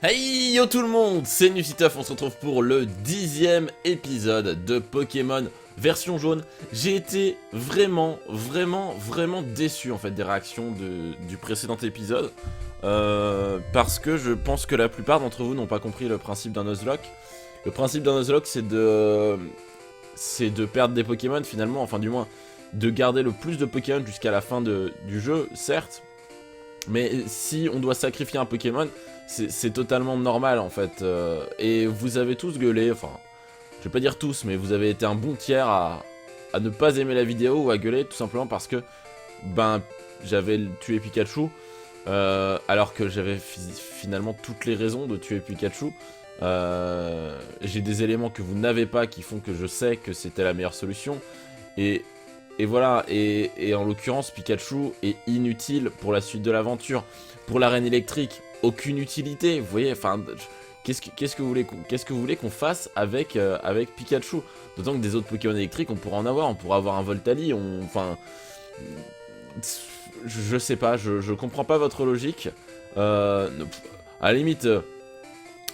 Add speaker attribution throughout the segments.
Speaker 1: Hey yo tout le monde, c'est Nuciteuf, on se retrouve pour le 10e épisode de Pokémon version jaune. J'ai été vraiment déçu en fait des réactions du précédent épisode. Parce que je pense que la plupart d'entre vous n'ont pas compris le principe d'un Nuzlocke. Le principe d'un Nuzlocke c'est de perdre des Pokémon finalement, enfin du moins de garder le plus de Pokémon jusqu'à la fin du jeu, certes. Mais si on doit sacrifier un Pokémon, c'est totalement normal en fait. Et vous avez tous gueulé, enfin, je vais pas dire tous, mais vous avez été un bon tiers à ne pas aimer la vidéo ou à gueuler tout simplement parce que, ben, j'avais tué Pikachu, alors que j'avais finalement toutes les raisons de tuer Pikachu. J'ai des éléments que vous n'avez pas qui font que je sais que c'était la meilleure solution. Et voilà, et en l'occurrence, Pikachu est inutile pour la suite de l'aventure. Pour l'arène électrique, aucune utilité, vous voyez, enfin, qu'est-ce que vous voulez qu'on fasse avec Pikachu? D'autant que des autres Pokémon électriques, on pourra en avoir, on pourra avoir un Voltali, enfin... Je sais pas, je comprends pas votre logique. À la limite...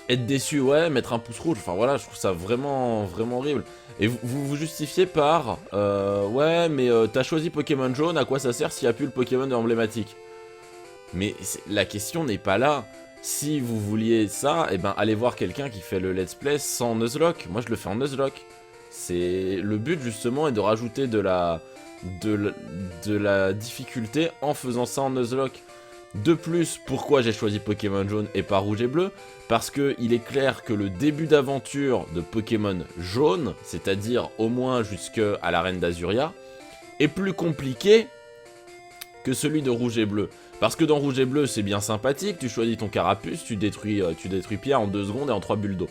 Speaker 1: être déçu, ouais, mettre un pouce rouge, enfin voilà, je trouve ça vraiment horrible. Et vous justifiez par, ouais, mais t'as choisi Pokémon jaune, à quoi ça sert s'il n'y a plus le Pokémon emblématique? Mais la question n'est pas là. Si vous vouliez ça, eh ben allez voir quelqu'un qui fait le let's play sans Nuzlocke. Moi je le fais en Nuzlocke. C'est le but justement est de rajouter de la difficulté en faisant ça en Nuzlocke. De plus, pourquoi j'ai choisi Pokémon jaune et pas rouge et bleu? Parce que il est clair que le début d'aventure de Pokémon jaune, c'est-à-dire au moins jusqu'à l'arène d'Azuria, est plus compliqué que celui de rouge et bleu. Parce que dans rouge et bleu, c'est bien sympathique, tu choisis ton carapuce, tu détruis Pierre en 2 secondes et en 3 bulles d'eau.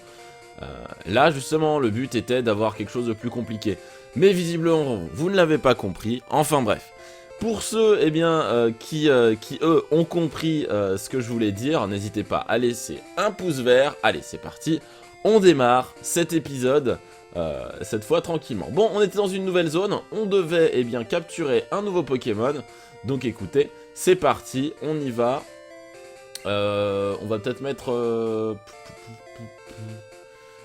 Speaker 1: Là, justement, le but était d'avoir quelque chose de plus compliqué. Mais visiblement, vous ne l'avez pas compris. Enfin bref. Pour ceux eh bien, qui eux ont compris ce que je voulais dire, n'hésitez pas à laisser un pouce vert. Allez, c'est parti, on démarre cet épisode, cette fois tranquillement. Bon, on était dans une nouvelle zone, on devait eh bien, capturer un nouveau Pokémon. Donc écoutez, c'est parti, on y va. On va peut-être mettre...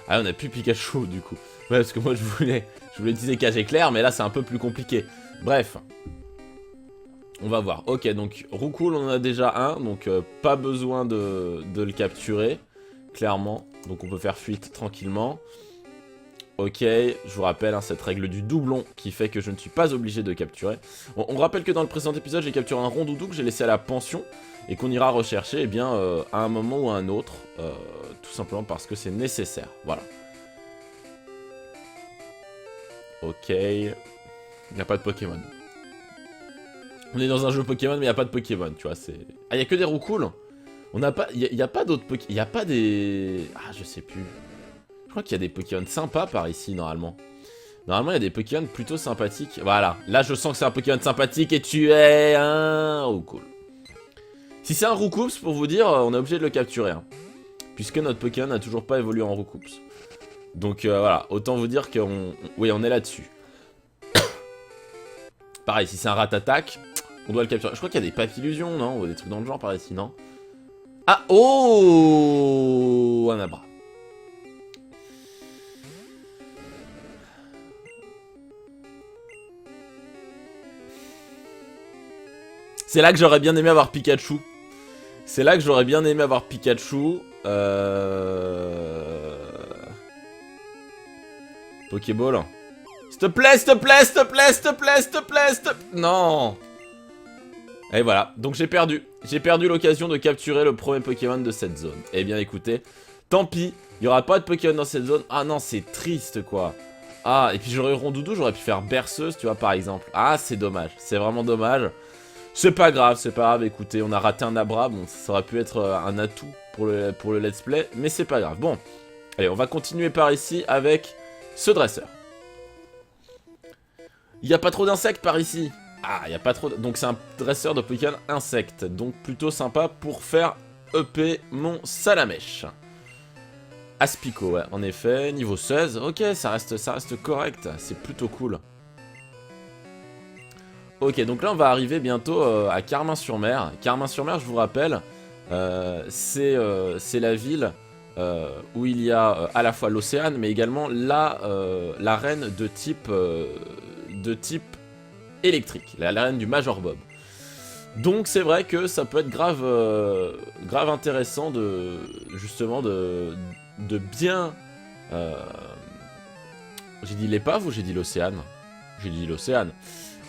Speaker 1: Ah, on a plus Pikachu du coup. Ouais, parce que moi je voulais utiliser Cage Éclair, mais là c'est un peu plus compliqué. Bref. On va voir. Ok, donc Roucoule, on en a déjà un, donc pas besoin de le capturer, clairement. Donc on peut faire fuite tranquillement. Ok, je vous rappelle hein, cette règle du doublon qui fait que je ne suis pas obligé de capturer. Bon, on rappelle que dans le précédent épisode, j'ai capturé un rondoudou que j'ai laissé à la pension et qu'on ira rechercher eh bien, à un moment ou à un autre, tout simplement parce que c'est nécessaire. Voilà. Ok, il n'y a pas de Pokémon. On est dans un jeu Pokémon, mais il n'y a pas de Pokémon, tu vois, c'est... Ah, il n'y a que des Roucoule. On n'a pas... Il n'y a pas d'autres Pokémon... Il n'y a pas des... Ah, je sais plus. Je crois qu'il y a des Pokémon sympas par ici, normalement. Normalement, il y a des Pokémon plutôt sympathiques. Voilà, là, je sens que c'est un Pokémon sympathique et tu es un Roucoule. Si c'est un Roucoups, pour vous dire, on est obligé de le capturer. Hein, puisque notre Pokémon n'a toujours pas évolué en Roucoups. Donc, voilà, autant vous dire qu'on... Oui, on est là-dessus. Pareil, si c'est un Ratatak... On doit le capturer. Je crois qu'il y a des papillusions, non? Ou des trucs dans le genre par ici, non? Ah, oh, un abra. C'est là que j'aurais bien aimé avoir Pikachu. C'est là que j'aurais bien aimé avoir Pikachu. Pokéball. S'il te plaît, s'il te plaît, s'il te plaît, s'il te plaît, s'il te plaît, s'il te plaît. Non. Et voilà, donc j'ai perdu. J'ai perdu l'occasion de capturer le premier Pokémon de cette zone. Eh bien écoutez, tant pis, il n'y aura pas de Pokémon dans cette zone. Ah non, c'est triste quoi. Ah, et puis j'aurais eu Rondoudou, j'aurais pu faire Berceuse, tu vois, par exemple. Ah, c'est dommage, c'est vraiment dommage. C'est pas grave, écoutez, on a raté un Abra. Bon, ça aurait pu être un atout pour le let's play, mais c'est pas grave. Bon, allez, on va continuer par ici avec ce dresseur. Il n'y a pas trop d'insectes par ici. Ah, il n'y a pas trop... Donc c'est un dresseur de Pokémon insectes. Donc plutôt sympa pour faire EP mon Salamèche. Aspico, ouais, en effet. Niveau 16. Ok, ça reste correct. C'est plutôt cool. Ok, donc là on va arriver bientôt à Carmin-sur-Mer. Carmin-sur-Mer, je vous rappelle, C'est la ville où il y a à la fois l'océan, mais également l'arène de type électrique, l'arène du Major Bob. Donc c'est vrai que ça peut être grave intéressant justement de bien... J'ai dit l'épave ou j'ai dit l'océan? J'ai dit l'océan.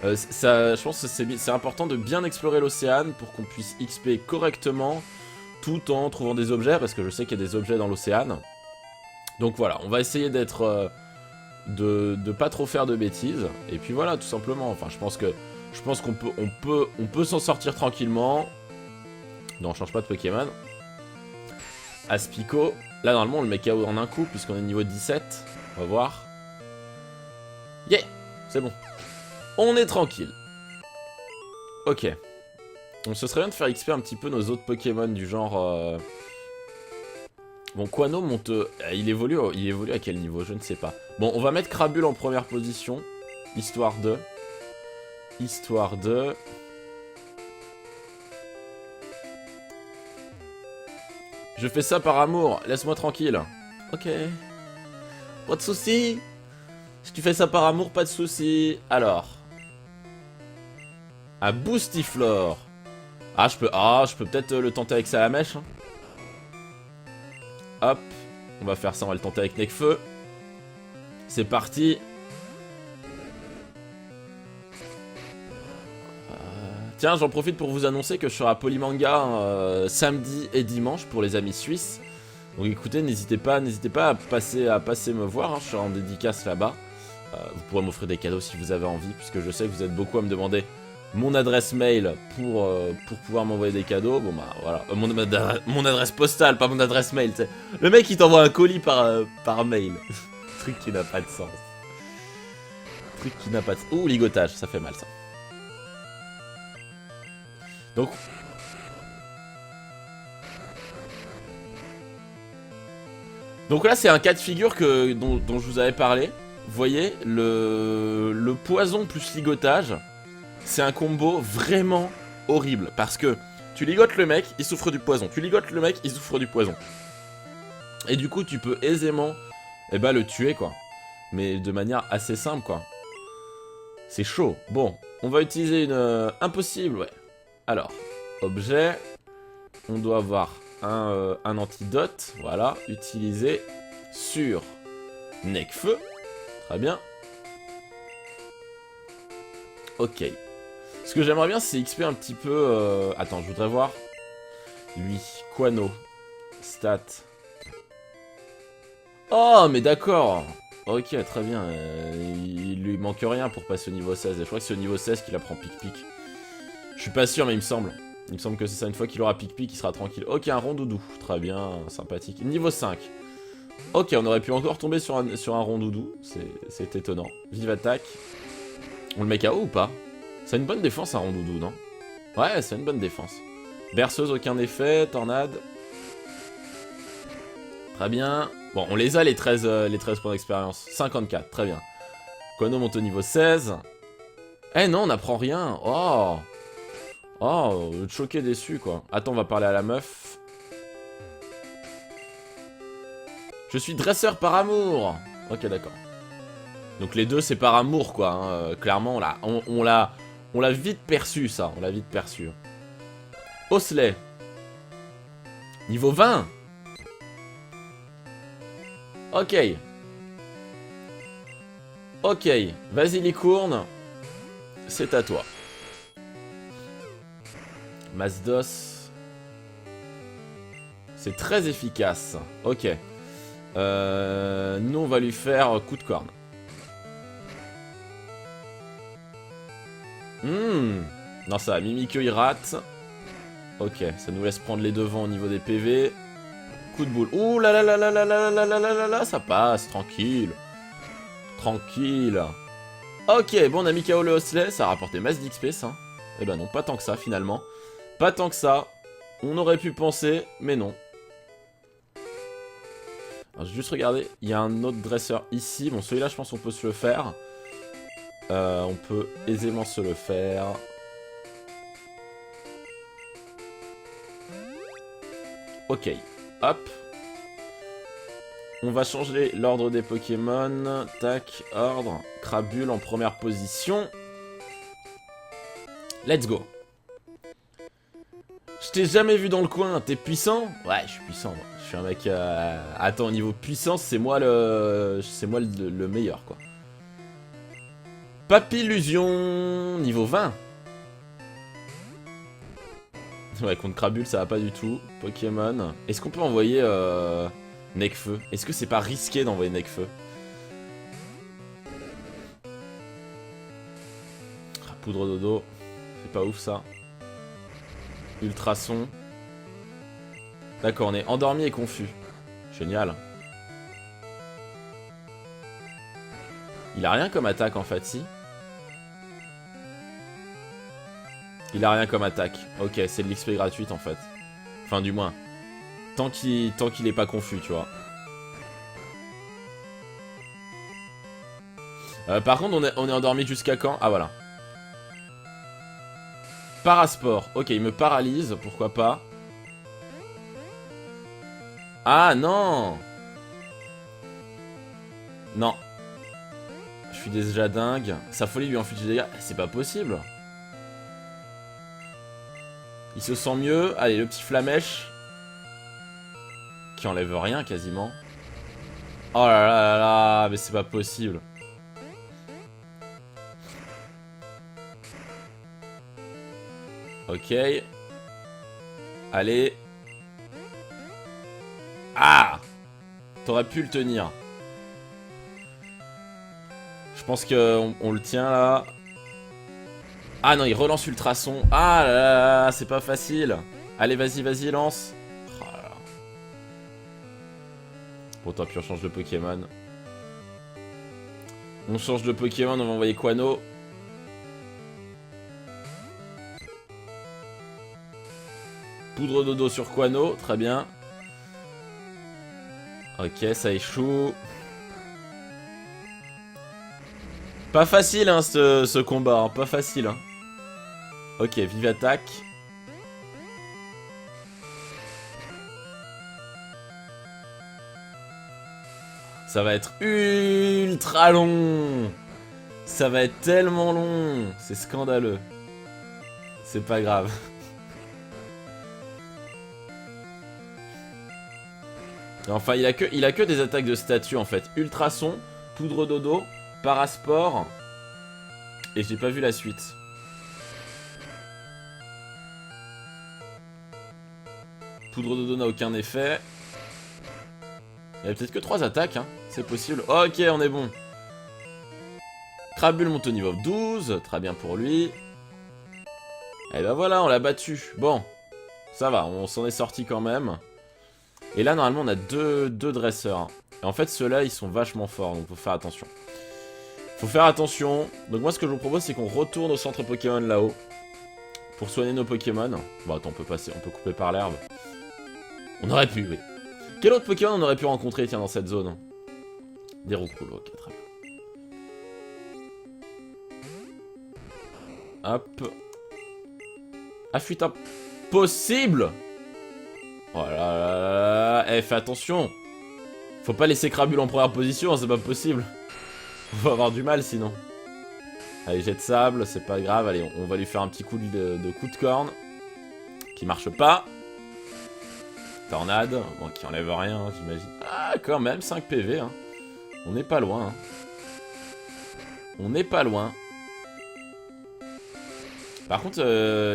Speaker 1: Je pense que c'est important de bien explorer l'océan pour qu'on puisse XP correctement tout en trouvant des objets, parce que je sais qu'il y a des objets dans l'océan. Donc voilà, on va essayer d'être... de pas trop faire de bêtises, et puis voilà, tout simplement. Enfin, je pense qu'on peut s'en sortir tranquillement. Non, on change pas de Pokémon. Aspico. Là, normalement, on le met KO en un coup, puisqu'on est niveau 17. On va voir. Yeah! C'est bon. On est tranquille. Ok. Donc, ce serait bien de faire XP un petit peu nos autres Pokémon du genre... Bon, Quano monte... Il évolue à quel niveau? Je ne sais pas. Bon, on va mettre Crabule en première position. Histoire de... Je fais ça par amour, laisse-moi tranquille. Ok. Pas de soucis. Si tu fais ça par amour, pas de soucis. Alors. Un Boostiflore. Je peux peut-être le tenter avec Salamèche. Hein. Hop. On va faire ça, on va le tenter avec Necfeu. C'est parti. Tiens, j'en profite pour vous annoncer que je serai à Polymanga samedi et dimanche pour les amis suisses. Donc écoutez, n'hésitez pas à passer me voir, hein, je serai en dédicace là-bas. Vous pourrez m'offrir des cadeaux si vous avez envie, puisque je sais que vous êtes beaucoup à me demander mon adresse mail pour pouvoir m'envoyer des cadeaux. Bon bah voilà, mon adresse postale, pas mon adresse mail, t'sais. Le mec il t'envoie un colis par mail. Truc qui n'a pas de sens. Ouh, ligotage, ça fait mal ça. Donc là c'est un cas de figure dont je vous avais parlé. Vous voyez, le poison plus ligotage, c'est un combo vraiment horrible. Parce que tu ligotes le mec, il souffre du poison. Tu ligotes le mec, il souffre du poison. Et du coup tu peux aisément le tuer quoi. Mais de manière assez simple quoi. C'est chaud. Bon, on va utiliser une... impossible, ouais. Alors, objet. On doit avoir un antidote. Voilà, utilisé sur Necfeu. Très bien. Ok. Ce que j'aimerais bien, c'est XP un petit peu... Attends, je voudrais voir. Lui, Quano. Stat. Oh, mais d'accord. Ok, très bien. Il lui manque rien pour passer au niveau 16. Et je crois que c'est au niveau 16 qu'il apprend pic-pic. Je suis pas sûr, mais il me semble. Il me semble que c'est ça. Une fois qu'il aura pic-pic, il sera tranquille. Ok, un rondoudou. Très bien, sympathique. Niveau 5. Ok, on aurait pu encore tomber sur un rondoudou. C'est étonnant. Vive attaque. On le met KO ou pas? Ça a une bonne défense, un rondoudou, non? Ouais, c'est une bonne défense. Berceuse, aucun effet. Tornade. Très bien. Bon, on les a les 13 points d'expérience. 54, très bien. Quano monte au niveau 16. Eh non, on n'apprend rien. Oh. Oh, choqué, déçu, quoi. Attends, on va parler à la meuf. Je suis dresseur par amour. Ok, d'accord. Donc les deux, c'est par amour, quoi. Hein. Clairement, on l'a vite perçu, ça. On l'a vite perçu. Osley. Niveau 20. Ok. Ok. Vas-y, Licourne. C'est à toi. Masdos. C'est très efficace. Ok. Nous, on va lui faire coup de corne. Non, ça va. Mimikyu, il rate. Ok, ça nous laisse prendre les devants au niveau des PV. Coup de boule. Ouh là là là là là là là là là là là, ça passe, tranquille. Tranquille. Ok, bon, on a mis KO le Osley, ça a rapporté masse d'XP, ça. Eh ben non, pas tant que ça, finalement. Pas tant que ça. On aurait pu penser, mais non. Alors, j'ai juste regardé, il y a un autre dresseur ici. Bon, celui-là, je pense qu'on peut se le faire. On peut aisément se le faire. Ok, hop. On va changer l'ordre des Pokémon. Tac, ordre. Crabule en première position. Let's go. Je t'ai jamais vu dans le coin, t'es puissant? Ouais, je suis puissant, moi. Je suis un mec... Attends, au niveau puissance, c'est moi le... C'est moi le meilleur, quoi. Papillusion, niveau 20. Ouais, contre Crabule, ça va pas du tout. Pokémon. Est-ce qu'on peut envoyer Necfeu? Est-ce que c'est pas risqué d'envoyer Necfeu? Ah, poudre dodo. C'est pas ouf, ça. Ultrason. D'accord, on est endormi et confus. Génial. Il a rien comme attaque, en fait, si. Il a rien comme attaque. Ok, c'est de l'XP gratuite, en fait. Enfin, du moins. Tant qu'il est pas confus, tu vois. Par contre, on est endormi jusqu'à quand? Ah, voilà. Parasport. Ok, il me paralyse, pourquoi pas. Ah, non! Non. Je suis déjà dingue. Sa folie lui inflige des dégâts. C'est pas possible. Il se sent mieux. Allez, le petit flamèche. Qui enlève rien, quasiment. Oh là là là là, mais c'est pas possible. Ok. Allez. Ah! T'aurais pu le tenir. Je pense qu'on le tient, là. Ah non, il relance Ultrason. Ah là là là, c'est pas facile. Allez, vas-y, vas-y, lance. Oh là là. Bon, tant pis, on change de Pokémon. On change de Pokémon, on va envoyer Quano. Poudre dodo sur Quano, très bien. Ok, ça échoue. Pas facile, hein, ce combat, hein, pas facile, hein. Ok, vive attaque. Ça va être ultra long. Ça va être tellement long. C'est scandaleux. C'est pas grave. Enfin, il a que des attaques de statut, en fait. Ultrason, poudre dodo, parasport. Et j'ai pas vu la suite. Poudre dodo n'a aucun effet. Il y a peut-être que 3 attaques, hein. C'est possible. Ok, on est bon. Crabule monte au niveau 12. Très bien pour lui. Et ben voilà, on l'a battu. Bon, ça va, on s'en est sorti quand même. Et là, normalement, on a deux dresseurs. Et en fait, ceux-là, ils sont vachement forts, donc faut faire attention. Faut faire attention. Donc moi, ce que je vous propose, c'est qu'on retourne au centre Pokémon là-haut. Pour soigner nos Pokémon. Bon, attends, on peut couper par l'herbe. On aurait pu, oui. Quel autre Pokémon on aurait pu rencontrer, tiens, dans cette zone? Des Roucoules, ok, très bien. Hop. Ah, fuite impossible! Oh là là là là. Eh, fais attention! Faut pas laisser Crabule en première position, c'est pas possible. On va avoir du mal sinon. Allez, jet de sable, c'est pas grave. Allez, on va lui faire un petit coup de coup de corne. Qui marche pas. Tornade, bon, qui enlève rien, hein, j'imagine. Ah, quand même, 5 PV. Hein. On n'est pas loin. Hein. On n'est pas loin. Par contre,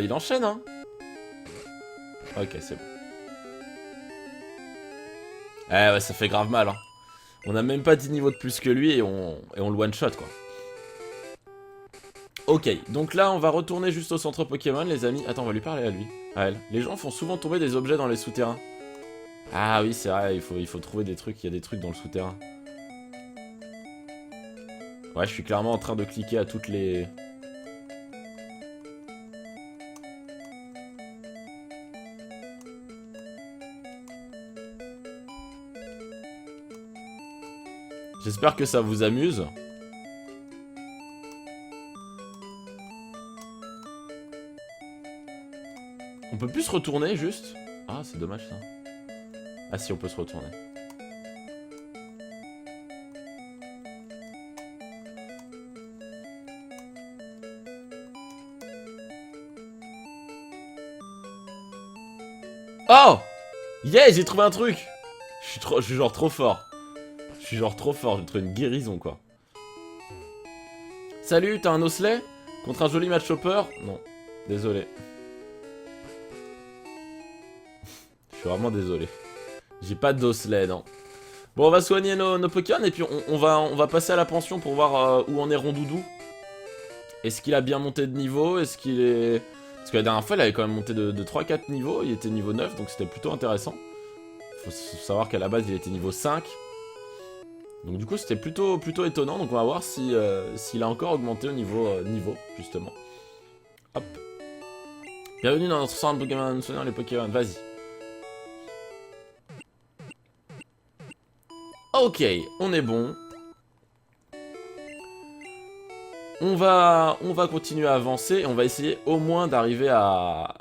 Speaker 1: il enchaîne, hein. Ok, c'est bon. Eh ouais, ça fait grave mal, hein. On a même pas 10 niveaux de plus que lui et on le one-shot, quoi. Ok, donc là, on va retourner juste au centre Pokémon, les amis. Attends, on va lui parler à lui. À elle. Les gens font souvent tomber des objets dans les souterrains. Ah oui, c'est vrai, il faut trouver des trucs. Il y a des trucs dans le souterrain. Ouais, je suis clairement en train de cliquer à toutes les... J'espère que ça vous amuse. On peut plus se retourner, juste. Ah, c'est dommage, ça. Ah si, on peut se retourner. Oh! Yeah, j'ai trouvé un truc! Je suis genre trop fort. Je suis genre trop fort, j'ai trouvé une guérison quoi. Salut, t'as un osselet? Contre un joli match chopper? Non, désolé. Je suis vraiment désolé. J'ai pas d'osselet, non. Bon, on va soigner nos Pokémon et puis on va passer à la pension pour voir où en est Rondoudou. Est-ce qu'il a bien monté de niveau? Est-ce qu'il est... Parce que la dernière fois, il avait quand même monté de 3-4 niveaux. Il était niveau 9, donc c'était plutôt intéressant. Faut savoir qu'à la base, il était niveau 5. Donc du coup, c'était plutôt étonnant. Donc on va voir si, s'il a encore augmenté au niveau, justement. Hop. Bienvenue dans notre centre de Pokémon, soignant les Pokémon. Vas-y. Ok, on est bon. On va continuer à avancer et on va essayer au moins d'arriver à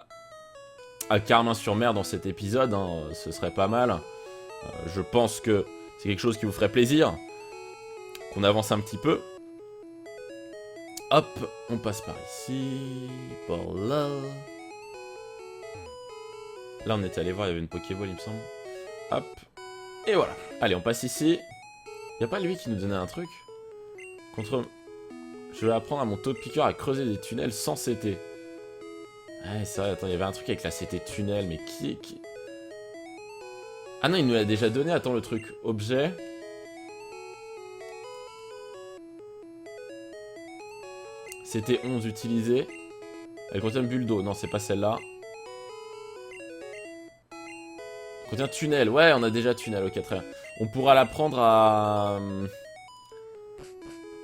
Speaker 1: Carmin-sur-Mer dans cet épisode, hein. Ce serait pas mal. Je pense que c'est quelque chose qui vous ferait plaisir. Qu'on avance un petit peu. Hop, on passe par ici, par là. Là on était allé voir, il y avait une Pokéball il me semble. Hop, et voilà. Allez, on passe ici. Y'a pas lui qui nous donnait un truc? Contre... Je vais apprendre à mon Topiqueur à creuser des tunnels sans CT. Ouais, c'est vrai, attends, il y avait un truc avec la CT tunnel, mais qui... Ah non, il nous l'a déjà donné, attends, le truc. Objet. CT 11 utilisé. Elle contient bulle d'eau, non, c'est pas celle-là. Elle contient tunnel, ouais, on a déjà tunnel, ok, très bien. On pourra la prendre à...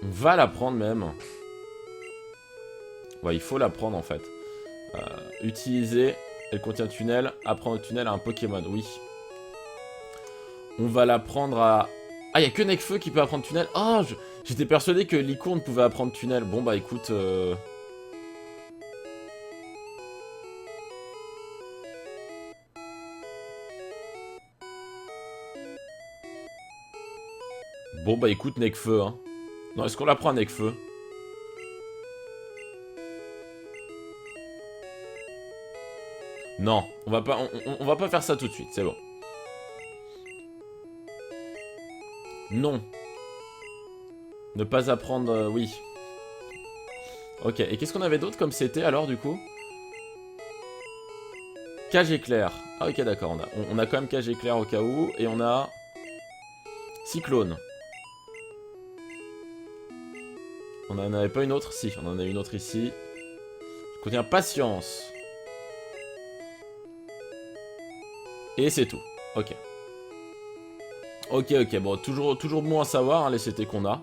Speaker 1: On va la prendre même. Ouais, il faut la prendre en fait. Utiliser, elle contient tunnel. Apprendre tunnel à un Pokémon, oui. On va la prendre à... Ah, il n'y a que Necfeu qui peut apprendre tunnel. Oh, j'étais persuadé que Licorne pouvait apprendre tunnel. Bon, bah écoute... Bon, bah écoute, Necfeu, hein. Non, est-ce qu'on la prend à Necfeu? Non, on va pas faire ça tout de suite, c'est bon. Non. Ne pas apprendre, oui. Ok, et qu'est-ce qu'on avait d'autre comme c'était alors du coup? Cage éclair. Ah ok d'accord, on a quand même cage éclair au cas où, et on a... Cyclone. On en avait pas une autre? Si, on en a une autre ici. Contient patience. Et c'est tout. Ok. Ok, ok, bon, toujours bon à savoir, hein, les CT qu'on a.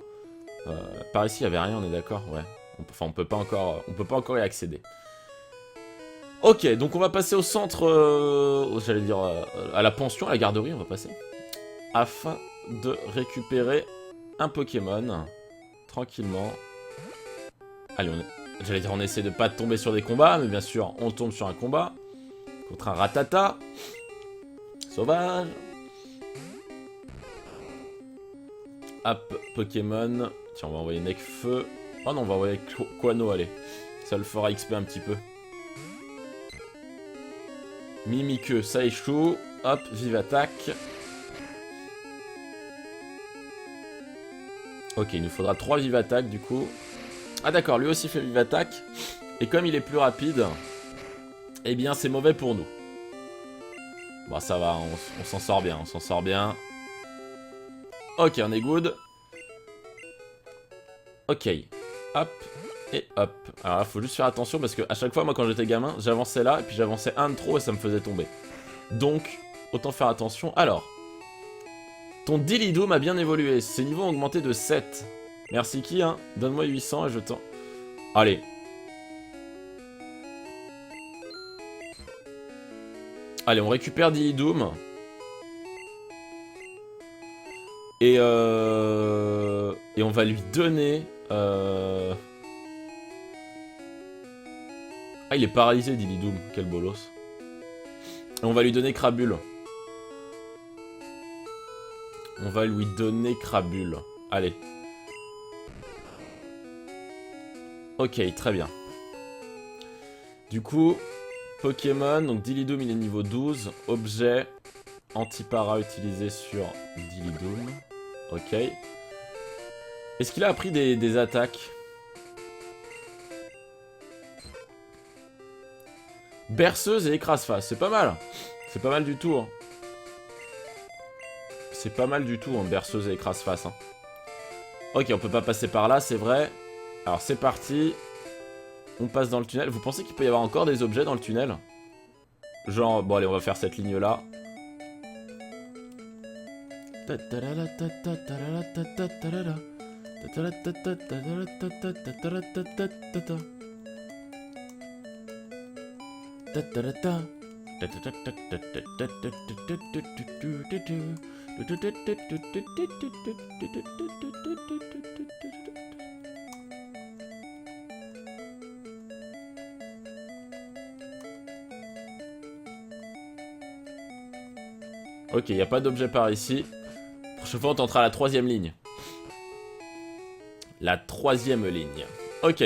Speaker 1: Par ici, il n'y avait rien, on est d'accord? Ouais. Enfin, on peut pas encore y accéder. Ok, donc on va passer au centre, j'allais dire, à la pension, à la garderie, on va passer. Afin de récupérer un Pokémon. Tranquillement. Allez, j'allais dire, on essaie de pas tomber sur des combats, mais bien sûr, on tombe sur un combat. Contre un Ratata. Sauvage. Hop, Pokémon. Tiens, on va envoyer Necfeu. Oh non, on va envoyer Quano, allez. Ça le fera XP un petit peu. Mimiqueux, ça échoue. Hop, vive attaque. Ok, il nous faudra 3 vive attaque du coup. Ah d'accord, lui aussi fait vive attaque. Et comme il est plus rapide, eh bien c'est mauvais pour nous. Bon, ça va, on s'en sort bien, on s'en sort bien. Ok, on est good. Ok, hop, et hop. Alors là, faut juste faire attention parce que à chaque fois, moi quand j'étais gamin, j'avançais là, et puis j'avançais un de trop et ça me faisait tomber. Donc, autant faire attention. Alors, ton Dillidoom a bien évolué, ses niveaux ont augmenté de 7. Merci qui, hein? Donne-moi 800 et je t'en... Allez. Allez, on récupère Dillidoom. Et on va lui donner... Ah, il est paralysé, Dillidoom. Quel bolos. Et on va lui donner Crabule. On va lui donner Crabule. Allez. Ok, très bien. Du coup, Pokémon, donc Dilidum il est niveau 12. Objet, Antipara utilisé sur Dilidum. Ok. Est-ce qu'il a appris des attaques? Berceuse et écrase-face, c'est pas mal. C'est pas mal du tout. Hein. C'est pas mal du tout, hein, berceuse et écrase-face. Hein. Ok, on peut pas passer par là, c'est vrai. Alors c'est parti. On passe dans le tunnel. Vous pensez qu'il peut y avoir encore des objets dans le tunnel? Genre, bon allez, on va faire cette ligne-là. Ok, il n'y a pas d'objet par ici. Prochaine fois, on tentera la troisième ligne. La troisième ligne. Ok.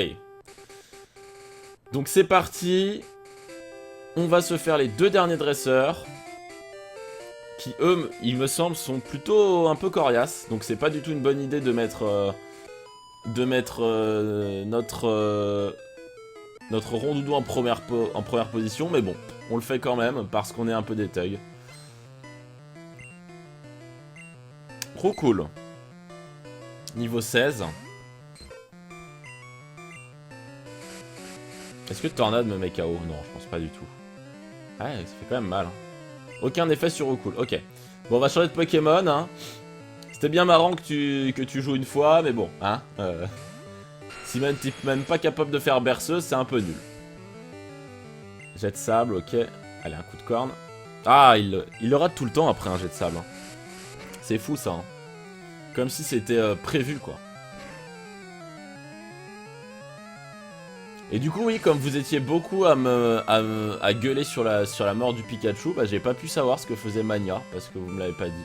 Speaker 1: Donc c'est parti. On va se faire les deux derniers dresseurs. Qui, eux, il me semble, sont plutôt un peu coriaces. Donc c'est pas du tout une bonne idée de mettre... notre rondoudou en première position. Mais bon, on le fait quand même parce qu'on est un peu détail. Trop cool. Niveau 16. Est-ce que Tornade me met KO? Non, je pense pas du tout. Ouais, ça fait quand même mal. Hein. Aucun effet sur Roucool. Ok. Bon, on va changer de Pokémon. Hein. C'était bien marrant que tu joues une fois, mais bon. Hein. Si même t'es même pas capable de faire berceuse, c'est un peu nul. Jet de sable, ok. Allez, un coup de corne. Ah, il le rate tout le temps après un jet de sable. Hein. C'est fou ça. Hein. Comme si c'était prévu quoi. Et du coup oui, comme vous étiez beaucoup à gueuler sur la mort du Pikachu, bah j'ai pas pu savoir ce que faisait Mania, parce que vous me l'avez pas dit.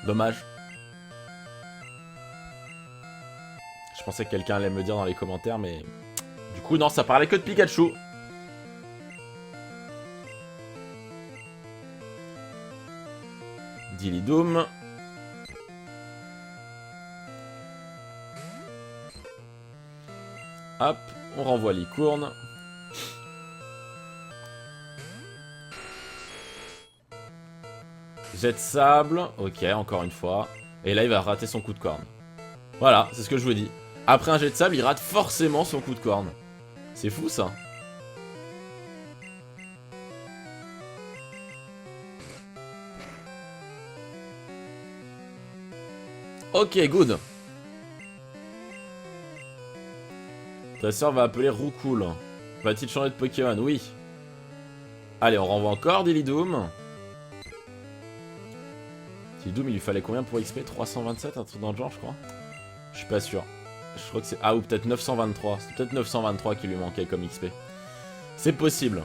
Speaker 1: Dommage. Je pensais que quelqu'un allait me le dire dans les commentaires, mais... Du coup non, ça parlait que de Pikachu. Dilidum. Hop, on renvoie Licourne. Jet de sable, ok, encore une fois. Et là, il va rater son coup de corne. Voilà, c'est ce que je vous dis. Après un jet de sable, il rate forcément son coup de corne. C'est fou, ça. Ok, good. Ta sœur va appeler Roucool. Va-t-il changer de Pokémon? Oui. Allez, on renvoie encore Dilidum. Dilidum, il lui fallait combien pour XP? 327, un truc dans le genre, je crois. Je suis pas sûr. Je crois que c'est... Ah, ou peut-être 923. C'est peut-être 923 qui lui manquait comme XP. C'est possible.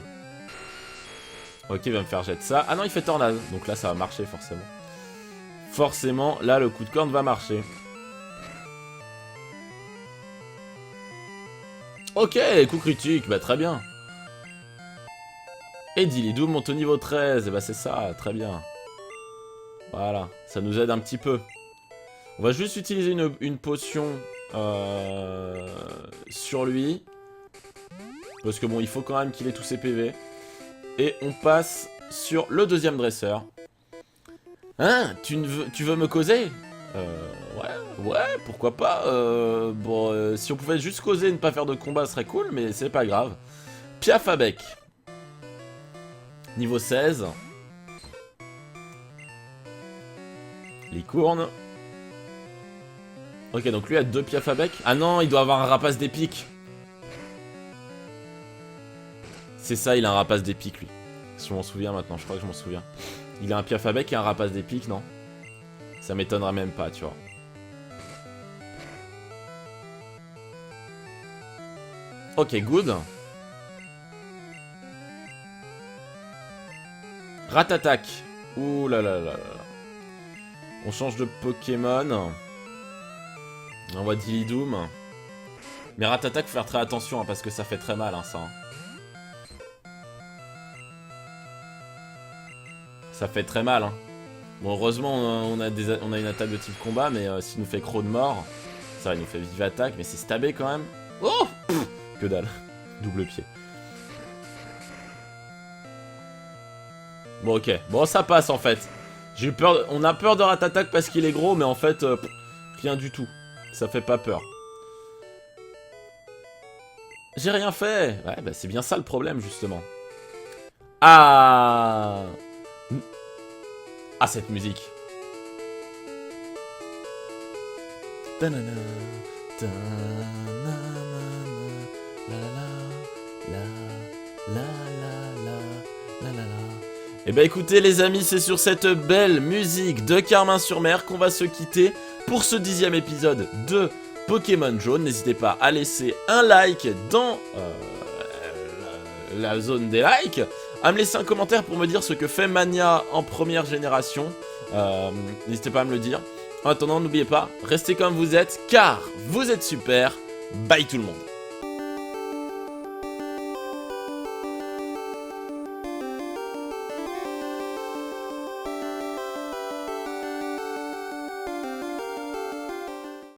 Speaker 1: Ok, il va me faire jet de ça. Ah non, il fait tornade. Donc là, ça va marcher, forcément. Forcément, là, le coup de corne va marcher. Ok, coup critique. Bah, très bien. Et Dilidum monte au niveau 13. Et bah, c'est ça, très bien. Voilà, ça nous aide un petit peu. On va juste utiliser une potion sur lui. Parce que bon, il faut quand même qu'il ait tous ses PV. Et on passe sur le deuxième dresseur. Hein? Tu veux me causer? Ouais, pourquoi pas. Bon, si on pouvait juste causer et ne pas faire de combat, ce serait cool, mais c'est pas grave. Piaf à bec. Niveau 16. Licourne. Ok, donc lui a 2 piaf à bec. Ah non, il doit avoir un rapace d'épique. C'est ça, il a un rapace d'épique, lui. Si je m'en souviens maintenant, je crois que je m'en souviens. Il a un piaf à bec et un rapace d'épique, non? Ça m'étonnerait même pas, tu vois. Ok, good. Rat-attaque. Ouh là là là là. On change de Pokémon. On voit Dillidoom. Mais Rattata, faut faire très attention, hein, parce que ça fait très mal, hein, ça. Hein. Ça fait très mal, hein. Bon, heureusement, on a une attaque de type combat, mais s'il nous fait Croc de mort, ça, il nous fait vive attaque, mais c'est stabé quand même. Oh pff, que dalle. Double pied. Bon, ok. Bon, ça passe, en fait. J'ai eu peur... On a peur de Rattata parce qu'il est gros, mais en fait, rien du tout. Ça fait pas peur. J'ai rien fait. Ouais, bah c'est bien ça le problème, justement. Ah... Ah, cette musique. Et bah écoutez les amis, c'est sur cette belle musique de Carmin-sur-Mer qu'on va se quitter pour ce 10e épisode de Pokémon Jaune. N'hésitez pas à laisser un like dans la zone des likes, à me laisser un commentaire pour me dire ce que fait Mania en première génération. N'hésitez pas à me le dire. En attendant, n'oubliez pas, restez comme vous êtes, car vous êtes super. Bye tout le monde.